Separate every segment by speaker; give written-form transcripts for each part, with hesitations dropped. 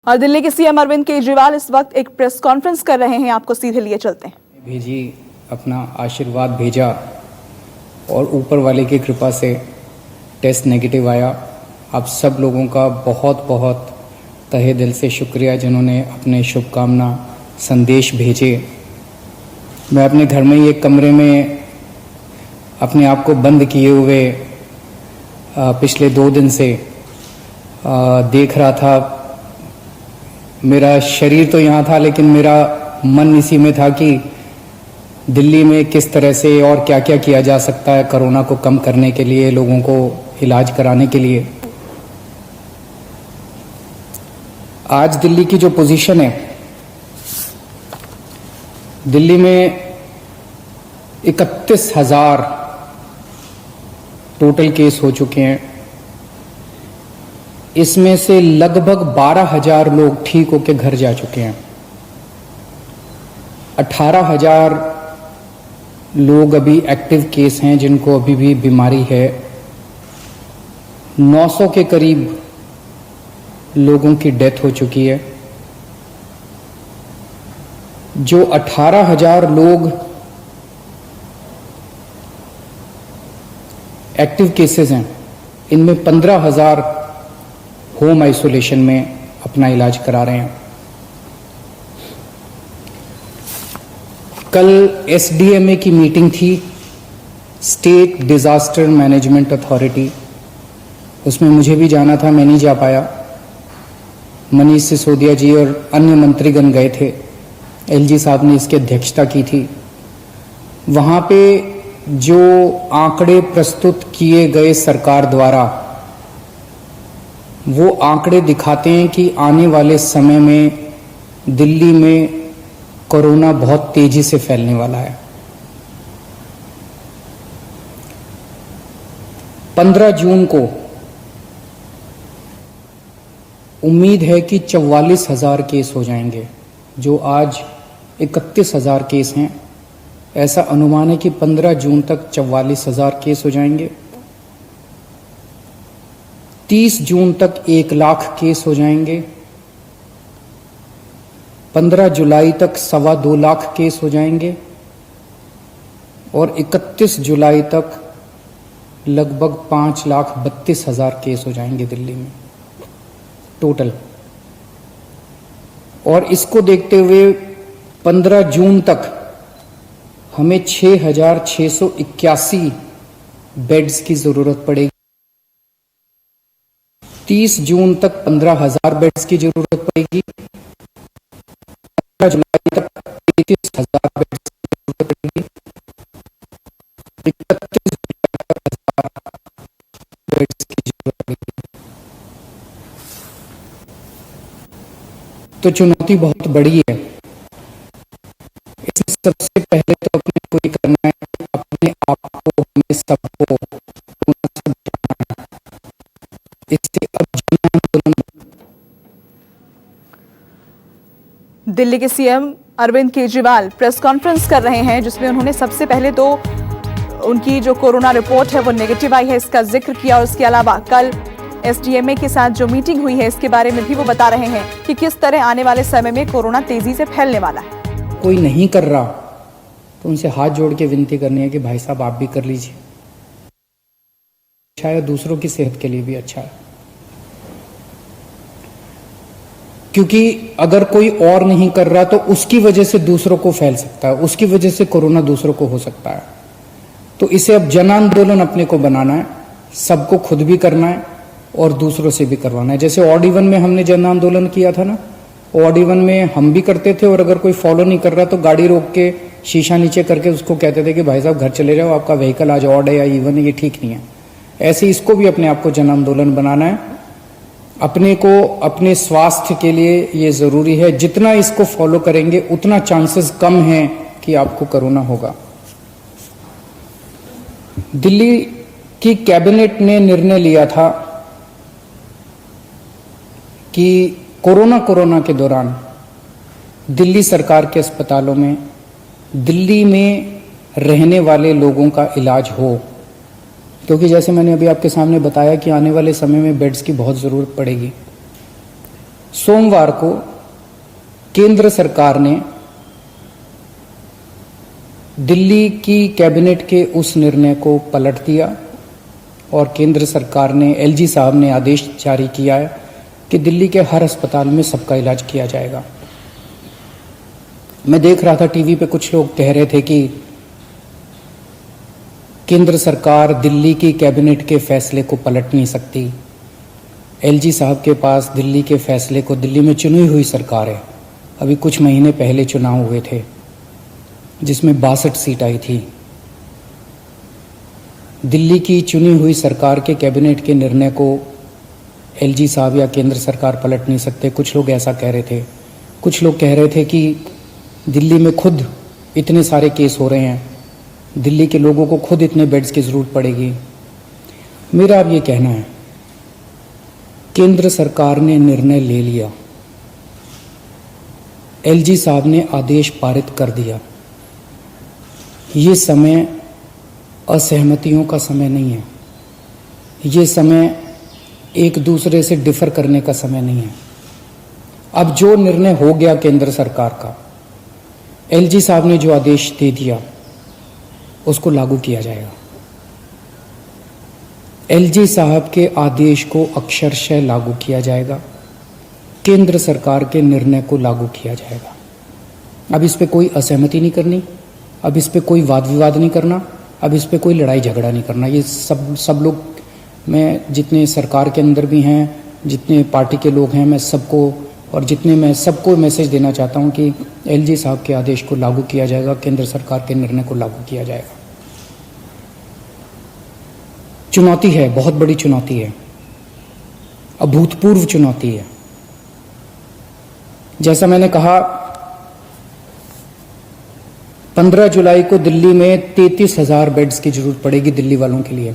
Speaker 1: और दिल्ली के सीएम अरविंद केजरीवाल इस वक्त एक प्रेस कॉन्फ्रेंस कर रहे हैं, आपको सीधे लिए चलते हैं।
Speaker 2: भेजी अपना आशीर्वाद भेजा और ऊपर वाले की कृपा से टेस्ट नेगेटिव आया। आप सब लोगों का बहुत बहुत तहे दिल से शुक्रिया जिन्होंने अपने शुभकामना संदेश भेजे। मैं अपने घर में ही एक कमरे में अपने आप को बंद किए हुए पिछले 2 दिन से देख रहा था। मेरा शरीर तो यहाँ था लेकिन मेरा मन इसी में था कि दिल्ली में किस तरह से और क्या क्या किया जा सकता है कोरोना को कम करने के लिए, लोगों को इलाज कराने के लिए। आज दिल्ली की जो पोजीशन है, दिल्ली में 31,000 टोटल केस हो चुके हैं। इसमें से लगभग 12,000 लोग ठीक होकर घर जा चुके हैं। 18,000 लोग अभी एक्टिव केस हैं जिनको अभी भी बीमारी है। 900 के करीब लोगों की डेथ हो चुकी है। जो 18,000 लोग एक्टिव केसेस हैं, इनमें 15,000 होम आइसोलेशन में अपना इलाज करा रहे हैं। कल एसडीएमए की मीटिंग थी, स्टेट डिजास्टर मैनेजमेंट अथॉरिटी। उसमें मुझे भी जाना था, मैं नहीं जा पाया। मनीष सिसोदिया जी और अन्य मंत्रीगण गए थे। एलजी साहब ने इसकी अध्यक्षता की थी। वहां पे जो आंकड़े प्रस्तुत किए गए सरकार द्वारा, वो आंकड़े दिखाते हैं कि आने वाले समय में दिल्ली में कोरोना बहुत तेजी से फैलने वाला है। 15 जून को उम्मीद है कि 44,000 केस हो जाएंगे। जो आज 31,000 केस हैं, ऐसा अनुमान है कि 15 जून तक 44,000 केस हो जाएंगे। 30 जून तक 1 लाख केस हो जाएंगे। 15 जुलाई तक 2.25 लाख केस हो जाएंगे और 31 जुलाई तक लगभग 5,32,000 केस हो जाएंगे दिल्ली में टोटल। और इसको देखते हुए 15 जून तक हमें 6,681 बेड्स की जरूरत पड़ेगी। 30 जून तक 15,000 बेड्स की जरूरत पड़ेगी। 15 जुलाई तक 33,000 बेड्स की जरूरत पड़ेगी। 31 जुलाई तक 1,000 बेड्स की जरूरत पड़ेगी। तो चुनौती बहुत बड़ी है। इसमें सबसे पहले तो अपने को ये करना है, अपने आप को, हमें सबको इससे अब
Speaker 1: दिल्ली के CM Arvind Kejriwal press conference कर रहे हैं, जिसमें उन्होंने सबसे पहले तो उनकी जो कोरोना रिपोर्ट है वो नेगेटिव आई है, इसका जिक्र किया। और इसके अलावा कल एसडीएमए के साथ जो मीटिंग हुई है, इसके बारे में भी वो बता रहे हैं कि किस तरह आने वाले समय में कोरोना तेजी से फैलने वाला है।
Speaker 2: कोई नहीं कर रहा तो उनसे हाथ जोड़ के विनती करनी है कि भाई साहब आप भी कर लीजिए। अच्छा है, दूसरों की सेहत के लिए भी अच्छा है। क्योंकि अगर कोई और नहीं कर रहा तो उसकी वजह से दूसरों को फैल सकता है, उसकी वजह से कोरोना दूसरों को हो सकता है। तो इसे अब जन आंदोलन अपने को बनाना है, सबको खुद भी करना है और दूसरों से भी करवाना है। जैसे ऑड इवन में हमने जन आंदोलन किया था ना, ऑड इवन में हम भी करते थे और अगर कोई फॉलो नहीं कर रहा तो गाड़ी रोक के शीशा नीचे करके उसको कहते थे कि भाई साहब घर चले जाओ, आपका व्हीकल आज ऑड है या इवन है, ये ठीक नहीं है। ऐसे इसको भी अपने आप को जन आंदोलन बनाना है। अपने को अपने स्वास्थ्य के लिए ये जरूरी है। जितना इसको फॉलो करेंगे उतना चांसेस कम हैं कि आपको कोरोना होगा। दिल्ली की कैबिनेट ने निर्णय लिया था कि कोरोना के दौरान दिल्ली सरकार के अस्पतालों में दिल्ली में रहने वाले लोगों का इलाज हो। क्योंकि जैसे मैंने अभी आपके सामने बताया कि आने वाले समय में बेड्स की बहुत ज़रूरत पड़ेगी। सोमवार को केंद्र सरकार ने दिल्ली की कैबिनेट के उस निर्णय को पलट दिया और केंद्र सरकार ने, एलजी साहब ने आदेश जारी किया है कि दिल्ली के हर अस्पताल में सबका इलाज किया जाएगा। मैं देख रहा था टीवी पे, कुछ लोग कह रहे थे कि केंद्र सरकार दिल्ली की कैबिनेट के फैसले को पलट नहीं सकती। एलजी साहब के पास दिल्ली के फैसले को, दिल्ली में चुनी हुई सरकार है, अभी कुछ महीने पहले चुनाव हुए थे जिसमें 62 सीट आई थी। दिल्ली की चुनी हुई सरकार के कैबिनेट के निर्णय को एलजी साहब या केंद्र सरकार पलट नहीं सकते। कुछ लोग ऐसा कह रहे थे। कुछ लोग कह रहे थे कि दिल्ली में खुद इतने सारे केस हो रहे हैं, दिल्ली के लोगों को खुद इतने बेड्स की जरूरत पड़ेगी। मेरा अब ये कहना है, केंद्र सरकार ने निर्णय ले लिया, एलजी साहब ने आदेश पारित कर दिया। ये समय असहमतियों का समय नहीं है, ये समय एक दूसरे से डिफर करने का समय नहीं है। अब जो निर्णय हो गया केंद्र सरकार का, एलजी साहब ने जो आदेश दे दिया उसको लागू किया जाएगा। एलजी साहब के आदेश को अक्षरशः लागू किया जाएगा, केंद्र सरकार के निर्णय को लागू किया जाएगा। अब इस पे कोई असहमति नहीं करनी, अब इस पे कोई वाद विवाद नहीं करना, अब इस पे कोई लड़ाई झगड़ा नहीं करना। ये सब लोग, मैं जितने सरकार के अंदर भी हैं, जितने पार्टी के लोग हैं, मैं सबको मैसेज देना चाहता हूं कि एलजी साहब के आदेश को लागू किया जाएगा, केंद्र सरकार के निर्णय को लागू किया जाएगा। चुनौती है, बहुत बड़ी चुनौती है, अभूतपूर्व चुनौती है। जैसा मैंने कहा, 15 जुलाई को दिल्ली में 33,000 बेड्स की जरूरत पड़ेगी दिल्ली वालों के लिए।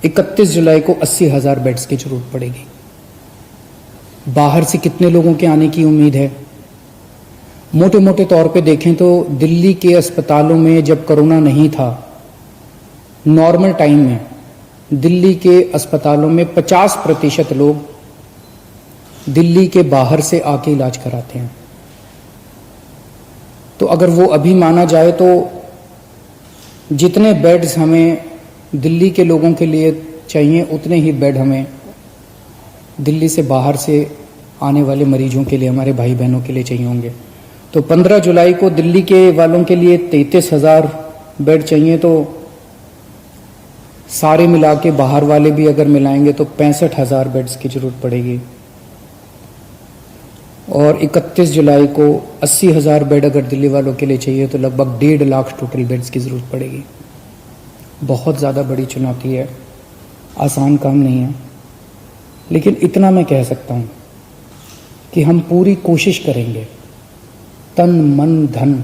Speaker 2: 31 जुलाई को 80,000 बेड्स की जरूरत पड़ेगी। बाहर से कितने लोगों के आने की उम्मीद है? मोटे मोटे तौर पे देखें तो दिल्ली के अस्पतालों में जब कोरोना नहीं था, नॉर्मल टाइम में दिल्ली के अस्पतालों में 50% लोग दिल्ली के बाहर से आके इलाज कराते हैं। तो अगर वो अभी माना जाए तो जितने बेड्स हमें दिल्ली के लोगों के लिए चाहिए, उतने ही बेड हमें दिल्ली से बाहर से आने वाले मरीजों के लिए, हमारे भाई बहनों के लिए चाहिए होंगे। तो 15 जुलाई को दिल्ली के वालों के लिए 33,000 बेड चाहिए, तो सारे मिला के बाहर वाले भी अगर मिलाएंगे तो 65,000 बेड्स की जरूरत पड़ेगी। और 31 जुलाई को 80,000 बेड अगर दिल्ली वालों के लिए चाहिए तो लगभग 1.5 लाख टोटल बेड्स की जरूरत पड़ेगी। बहुत ज़्यादा बड़ी चुनौती है, आसान काम नहीं है। लेकिन इतना मैं कह सकता हूँ कि हम पूरी कोशिश करेंगे, तन मन धन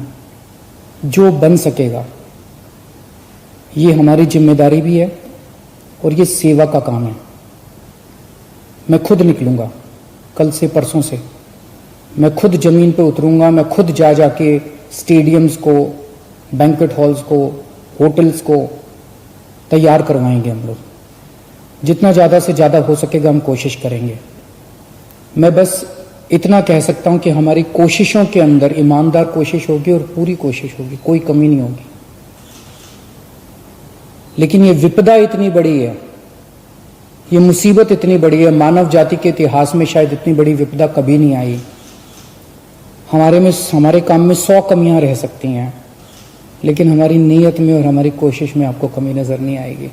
Speaker 2: जो बन सकेगा। ये हमारी जिम्मेदारी भी है और ये सेवा का काम है। मैं खुद निकलूंगा, कल से परसों से मैं खुद जमीन पे उतरूंगा, मैं खुद जाके स्टेडियम्स को, बैंक्वेट हॉल्स को, होटल्स को तैयार करवाएंगे। हम लोग जितना ज़्यादा से ज़्यादा हो सकेगा हम कोशिश करेंगे। मैं बस इतना कह सकता हूं कि हमारी कोशिशों के अंदर ईमानदार कोशिश होगी और पूरी कोशिश होगी, कोई कमी नहीं होगी। लेकिन ये विपदा इतनी बड़ी है, ये मुसीबत इतनी बड़ी है, मानव जाति के इतिहास में शायद इतनी बड़ी विपदा कभी नहीं आई। हमारे काम में 100 कमियां रह सकती हैं, लेकिन हमारी नीयत में और हमारी कोशिश में आपको कमी नजर नहीं आएगी।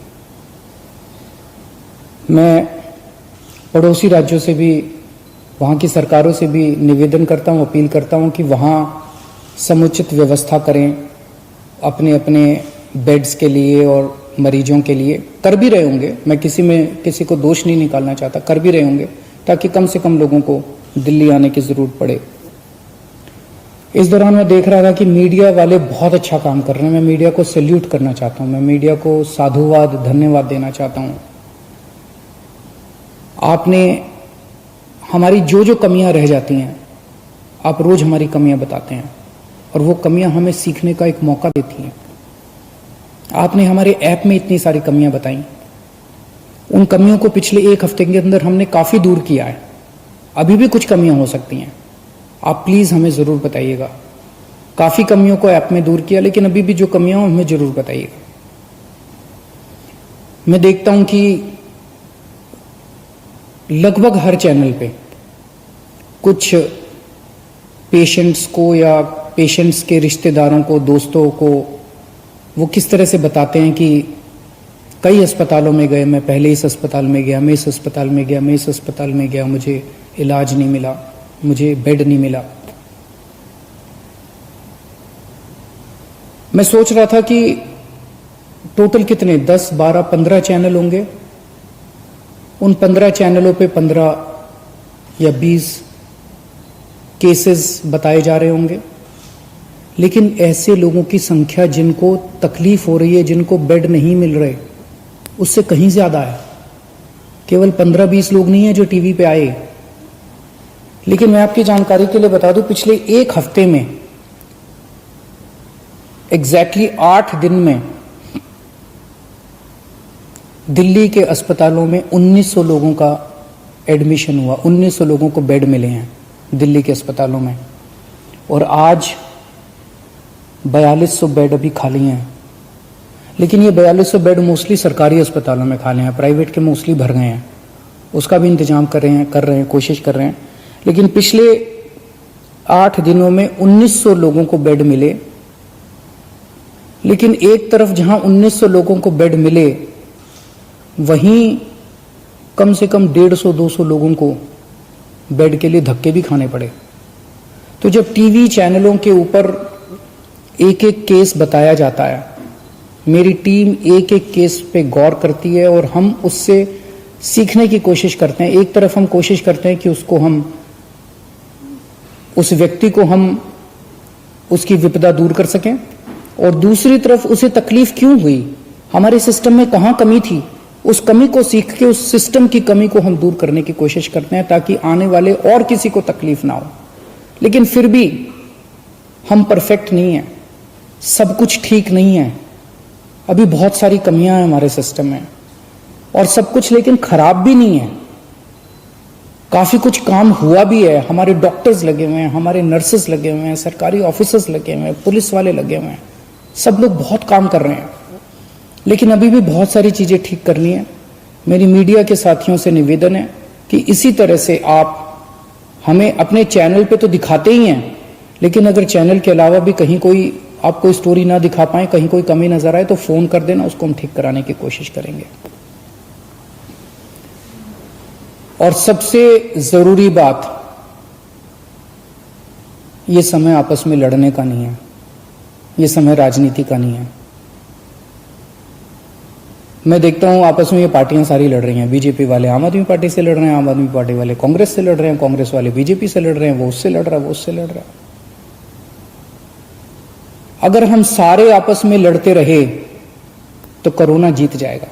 Speaker 2: मैं पड़ोसी राज्यों से भी, वहाँ की सरकारों से भी निवेदन करता हूँ, अपील करता हूँ कि वहाँ समुचित व्यवस्था करें अपने अपने बेड्स के लिए और मरीजों के लिए। कर भी रहे होंगे, मैं किसी को दोष नहीं निकालना चाहता, कर भी रहे होंगे ताकि कम से कम लोगों को दिल्ली आने की जरूरत पड़े। इस दौरान मैं देख रहा था कि मीडिया वाले बहुत अच्छा काम कर रहे हैं। मैं मीडिया को सैल्यूट करना चाहता हूँ, मैं मीडिया को साधुवाद, धन्यवाद देना चाहता हूँ। आपने हमारी जो कमियां रह जाती हैं, आप रोज हमारी कमियां बताते हैं और वो कमियां हमें सीखने का एक मौका देती हैं। आपने हमारे ऐप में इतनी सारी कमियां बताई, उन कमियों को पिछले 1 हफ्ते के अंदर हमने काफी दूर किया है। अभी भी कुछ कमियां हो सकती हैं, आप प्लीज हमें जरूर बताइएगा। काफी कमियों को ऐप में दूर किया, लेकिन अभी भी जो कमियां हो हमें जरूर बताइएगा। मैं देखता हूं कि लगभग हर चैनल पे कुछ पेशेंट्स को या पेशेंट्स के रिश्तेदारों को, दोस्तों को वो किस तरह से बताते हैं कि कई अस्पतालों में गए, मैं पहले इस अस्पताल में गया, मैं इस अस्पताल में गया, मैं इस अस्पताल में गया, मुझे इलाज नहीं मिला, मुझे बेड नहीं मिला। मैं सोच रहा था कि टोटल कितने 10, 12, 15 चैनल होंगे। उन 15 चैनलों पे 15 या 20 केसेस बताए जा रहे होंगे, लेकिन ऐसे लोगों की संख्या जिनको तकलीफ हो रही है, जिनको बेड नहीं मिल रहे, उससे कहीं ज्यादा है। केवल 15-20 लोग नहीं है जो टीवी पे आए। लेकिन मैं आपकी जानकारी के लिए बता दूं, पिछले एक हफ्ते में एग्जैक्टली 8 दिन में दिल्ली के अस्पतालों में 1900 लोगों का एडमिशन हुआ, 1900 लोगों को बेड मिले हैं दिल्ली के अस्पतालों में। और आज 4200 बेड अभी खाली हैं। लेकिन ये 4200 बेड मोस्टली सरकारी अस्पतालों में खाली हैं, प्राइवेट के मोस्टली भर गए हैं। उसका भी इंतजाम कर रहे हैं, कोशिश कर रहे हैं। लेकिन पिछले 8 दिनों में 1900 लोगों को बेड मिले। लेकिन एक तरफ जहां 1900 लोगों को बेड मिले, वहीं कम से कम 150-200 लोगों को बेड के लिए धक्के भी खाने पड़े। तो जब टीवी चैनलों के ऊपर एक एक केस बताया जाता है, मेरी टीम एक एक केस पे गौर करती है और हम उससे सीखने की कोशिश करते हैं। एक तरफ हम कोशिश करते हैं कि उस व्यक्ति को हम उसकी विपदा दूर कर सकें, और दूसरी तरफ उसे तकलीफ क्यों हुई, हमारे सिस्टम में कहां कमी थी, उस कमी को सीख के उस सिस्टम की कमी को हम दूर करने की कोशिश करते हैं, ताकि आने वाले और किसी को तकलीफ ना हो। लेकिन फिर भी हम परफेक्ट नहीं हैं, सब कुछ ठीक नहीं है, अभी बहुत सारी कमियां हैं हमारे सिस्टम में, और सब कुछ लेकिन खराब भी नहीं है। काफी कुछ काम हुआ भी है, हमारे डॉक्टर्स लगे हुए हैं, हमारे नर्सेस लगे हुए हैं, सरकारी ऑफिसर्स लगे हुए हैं, पुलिस वाले लगे हुए हैं, सब लोग बहुत काम कर रहे हैं। लेकिन अभी भी बहुत सारी चीजें ठीक करनी है। मेरी मीडिया के साथियों से निवेदन है कि इसी तरह से आप हमें अपने चैनल पे तो दिखाते ही हैं, लेकिन अगर चैनल के अलावा भी कहीं कोई आप कोई स्टोरी ना दिखा पाए, कहीं कोई कमी नजर आए, तो फोन कर देना, उसको हम ठीक कराने की कोशिश करेंगे। और सबसे जरूरी बात, ये समय आपस में लड़ने का नहीं है, ये समय राजनीति का नहीं है। मैं देखता हूं आपस में ये पार्टियां सारी लड़ रही हैं। बीजेपी वाले आम आदमी पार्टी से लड़ रहे हैं, आम आदमी पार्टी वाले कांग्रेस से लड़ रहे हैं, कांग्रेस वाले बीजेपी से लड़ रहे हैं, वो उससे लड़ रहा है, वो उससे लड़ रहा है। अगर हम सारे आपस में लड़ते रहे तो कोरोना जीत जाएगा।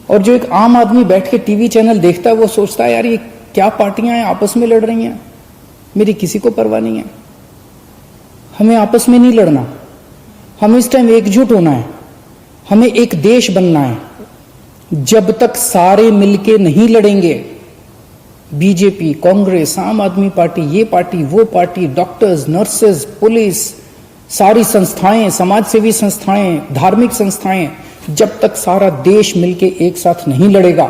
Speaker 2: और जो एक आम आदमी बैठ के टीवी चैनल देखता है, वो सोचता है यार ये क्या पार्टियां हैं, आपस में लड़ रही हैं, मेरी किसी को परवाह नहीं है। हमें आपस में नहीं लड़ना, हमें इस टाइम एकजुट होना है, हमें एक देश बनना है। जब तक सारे मिलके नहीं लड़ेंगे, बीजेपी, कांग्रेस, आम आदमी पार्टी, ये पार्टी, वो पार्टी, डॉक्टर्स, नर्सेज, पुलिस, सारी संस्थाएं, समाजसेवी संस्थाएं, धार्मिक संस्थाएं, जब तक सारा देश मिलके एक साथ नहीं लड़ेगा,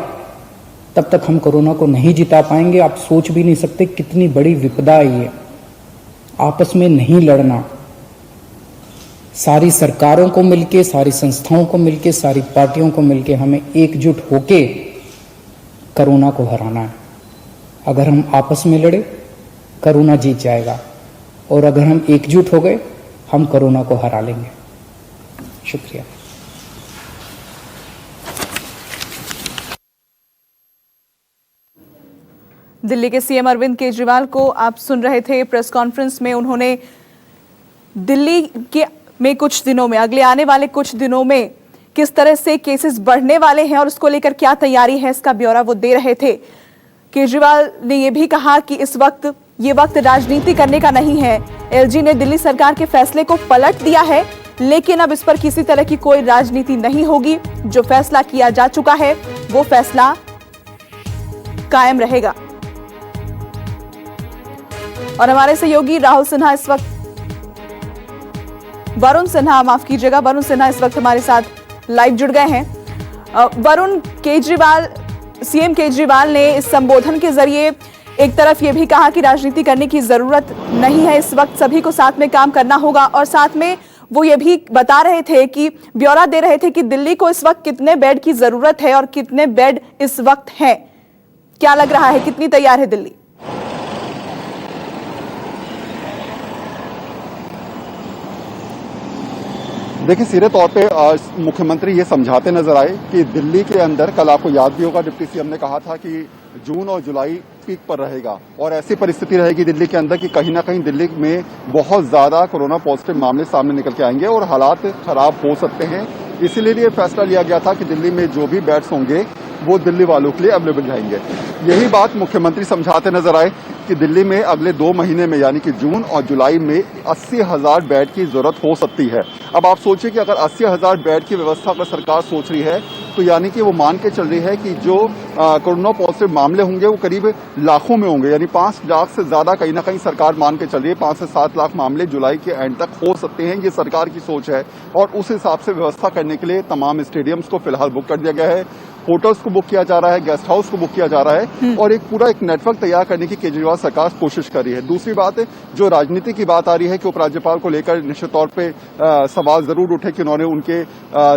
Speaker 2: तब तक हम कोरोना को नहीं जिता पाएंगे। आप सोच भी नहीं सकते कितनी बड़ी विपदा है ये। आपस में नहीं लड़ना, सारी सरकारों को मिलके, सारी संस्थाओं को मिलके, सारी पार्टियों को मिलके हमें एकजुट होके कोरोना को हराना है। अगर हम आपस में लड़े, कोरोना जीत जाएगा, और अगर हम एकजुट हो गए, हम कोरोना को हरा लेंगे। शुक्रिया।
Speaker 1: दिल्ली के सीएम अरविंद केजरीवाल को आप सुन रहे थे। प्रेस कॉन्फ्रेंस में उन्होंने दिल्ली के में कुछ दिनों में, अगले आने वाले कुछ दिनों में किस तरह से केसेस बढ़ने वाले हैं और उसको लेकर क्या तैयारी है, इसका ब्यौरा वो दे रहे थे। केजरीवाल ने यह भी कहा कि इस वक्त ये वक्त राजनीति करने का नहीं है। एलजी ने दिल्ली सरकार के फैसले को पलट दिया है, लेकिन अब इस पर किसी तरह की कोई राजनीति नहीं होगी। जो फैसला किया जा चुका है, वो फैसला कायम रहेगा। और हमारे सहयोगी राहुल सिन्हा इस वक्त वरुण सिन्हा इस वक्त हमारे साथ लाइव जुड़ गए हैं। वरुण, सीएम केजरीवाल ने इस संबोधन के जरिए एक तरफ ये भी कहा कि राजनीति करने की जरूरत नहीं है, इस वक्त सभी को साथ में काम करना होगा, और साथ में वो ये भी बता रहे थे कि ब्यौरा दे रहे थे कि दिल्ली को इस वक्त कितने बेड की जरूरत है और कितने बेड इस वक्त हैं। क्या लग रहा है, कितनी तैयार है दिल्ली?
Speaker 3: देखिए, सीधे तौर पे मुख्यमंत्री ये समझाते नजर आए कि दिल्ली के अंदर, कल आपको याद भी होगा डिप्टी सीएम ने कहा था कि जून और जुलाई पीक पर रहेगा और ऐसी परिस्थिति रहेगी दिल्ली के अंदर कि कहीं ना कहीं दिल्ली में बहुत ज्यादा कोरोना पॉजिटिव मामले सामने निकल के आएंगे और हालात खराब हो सकते हैं। इसीलिए ये फैसला लिया गया था कि दिल्ली में जो भी बेड्स होंगे वो दिल्ली वालों के लिए अवेलेबल रहेंगे। यही बात मुख्यमंत्री समझाते नजर आए कि दिल्ली में अगले 2 महीने में यानी कि जून और जुलाई में 80,000 बेड की जरूरत हो सकती है। अब आप सोचिए कि अगर 80,000 बेड की व्यवस्था अगर सरकार सोच रही है तो यानी कि वो मान के चल रही है कि जो कोरोना पॉजिटिव मामले होंगे वो करीब लाखों में होंगे, यानी 5 लाख से ज्यादा कहीं ना कहीं सरकार मान के चल रही है। 5 से 7 लाख मामले जुलाई के एंड तक हो सकते हैं, ये सरकार की सोच है। और उस हिसाब से व्यवस्था करने के लिए तमाम स्टेडियम्स को फिलहाल बुक कर दिया गया है, होटल्स को बुक किया जा रहा है, गेस्ट हाउस को बुक किया जा रहा है और एक पूरा नेटवर्क तैयार करने की केजरीवाल सरकार कोशिश कर रही है। दूसरी बात, जो राजनीति की बात आ रही है कि उपराज्यपाल को लेकर निश्चित तौर पे सवाल जरूर उठे कि उन्होंने उनके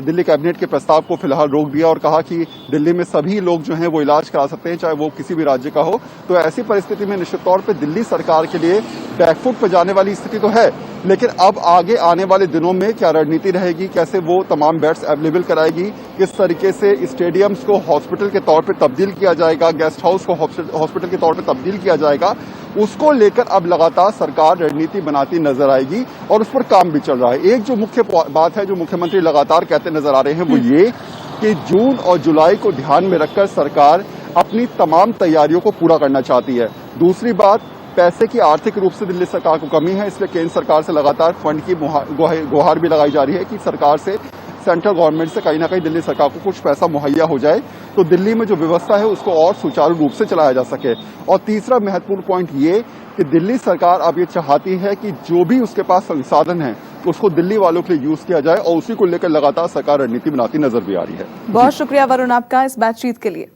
Speaker 3: दिल्ली कैबिनेट के प्रस्ताव को फिलहाल रोक दिया और कहा कि दिल्ली में सभी लोग जो हैं वो इलाज करा सकते हैं, चाहे वो किसी भी राज्य का हो। तो ऐसी परिस्थिति में निश्चित तौर पर दिल्ली सरकार के लिए बैकफुट पर जाने वाली स्थिति तो है, लेकिन अब आगे आने वाले दिनों में क्या रणनीति रहेगी, कैसे वो तमाम बेड्स अवेलेबल कराएगी, किस तरीके से स्टेडियम्स को हॉस्पिटल के तौर पे तब्दील किया जाएगा, गेस्ट हाउस को हॉस्पिटल के तौर पे तब्दील किया जाएगा, उसको लेकर अब लगातार सरकार रणनीति बनाती नजर आएगी और उस पर काम भी चल रहा है। एक जो मुख्य बात है जो मुख्यमंत्री लगातार कहते नजर आ रहे हैं वो ये कि जून और जुलाई को ध्यान में रखकर सरकार अपनी तमाम तैयारियों को पूरा करना चाहती है। दूसरी बात, पैसे की आर्थिक रूप से दिल्ली सरकार को कमी है, इसलिए केंद्र सरकार से लगातार फंड की गुहार भी लगाई जा रही है कि सरकार से, सेंट्रल गवर्नमेंट से कहीं ना कहीं दिल्ली सरकार को कुछ पैसा मुहैया हो जाए तो दिल्ली में जो व्यवस्था है उसको और सुचारू रूप से चलाया जा सके। और तीसरा महत्वपूर्ण पॉइंट ये कि दिल्ली सरकार अब ये चाहती है कि जो भी उसके पास संसाधन है उसको दिल्ली वालों के लिए यूज किया जाए और उसी को लेकर लगातार सरकार रणनीति बनाती नजर भी आ रही है।
Speaker 1: बहुत शुक्रिया वरुण आपका इस बातचीत के लिए।